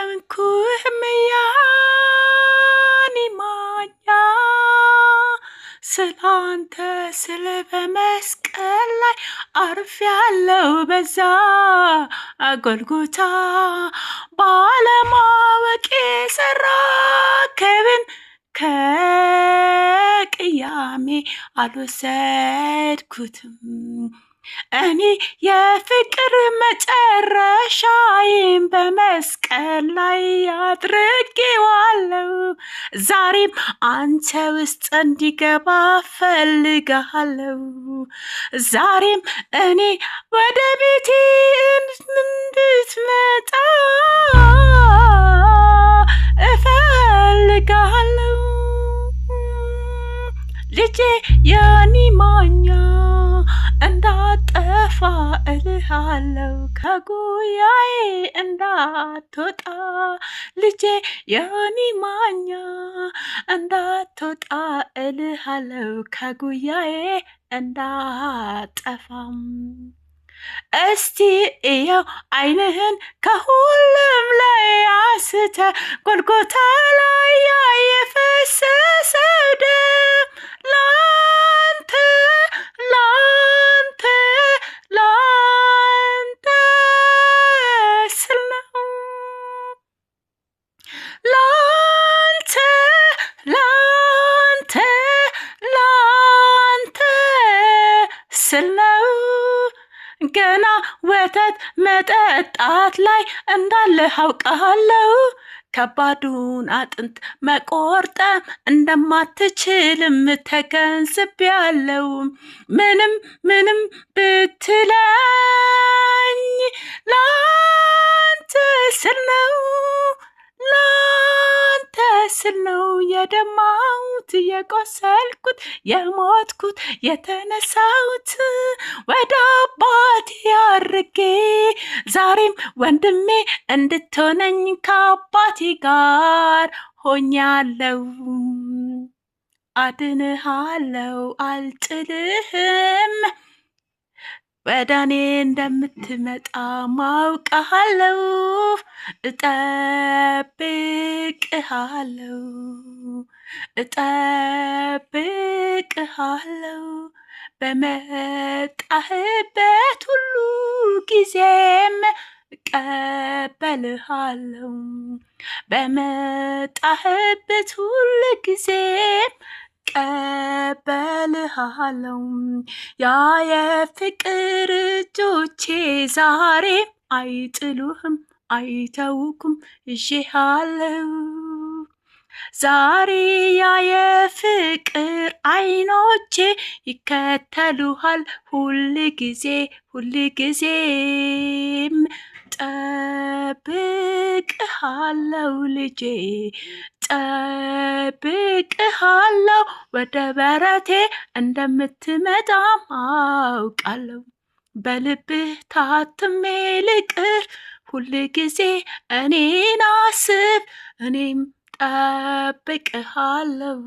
አላመንኩህም ያኔ ማኛ ስላንተ ስለ በመስቀል ላይ አርፌያለሁ በዛ ጎልጎታ ባለማወቄ ሰራከብን ከቅያሜ አልወሰድኩትም እኔ የፍቅር መጨረሻዬን በመስቀል ላይ አድርጌዋለሁ ዛሬም አንተ ውስጥ እንዲገባ ፈልጋለሁ ዛሬም እኔ ወደ ቤቴ እንድትመጣ እፈልጋለሁ ልጄ የኔ ማኛ እንዳጠፋ እልሃለሁ ከጉያዬ እንዳትወጣ ልጄ የኔ ማኛ እንዳትወጣ እልሃለሁ ከጉያዬ እንዳጠፋም እስቲ እየው ዓይንህን ከሁሉም ላይ አንስተ ጎልጎታ ላይ የፈሰሰው ደም ላንተ ስል ነው ላንተ ስል ነው ገና ወተት መጠጣት ላይ እንዳለህ አውቃለሁ ከባዱን አጥንት መቆርጠም እንደማትችልም ተገንዝቤያለሁ ምንም ብትለኝ ላንተ ስል ነው የደማሁት የቆሰልኩት የሞትኩት የተነሳሁት ወደ አባቴ አርጌ ዛሬም ወንድሜ እንድትሆነኝ ከአባቴ ጋር ሆኛለሁ አድንሃለሁ አልጥልህም ወደ እኔ እንደምትመጣ ማውቃለሁ እጠብቅሃለሁ በመጣህበት ሁሉ ጊዜም እቀበልሃለሁ በመጣህበት ሁሉ ጊዜም እቀበልሃለሁ ያ የፍቅር እጆቼ ዛሬም አይጥሉህም አይተውኩም ይዤሃለሁ ዛሬ ያ የፍቅር ዓይኖቼ ይከተሉሃል ሁልጊዜም ጠብቅሃለሁ ልጄ ጠብቅሃለሁ ወደ በረቴ እንደምትመጣም አውቃለሁ በልብህ ታትሜ ልቅር ሁልጊዜ እኔን አስብ እኔም ጠብቅሃለሁ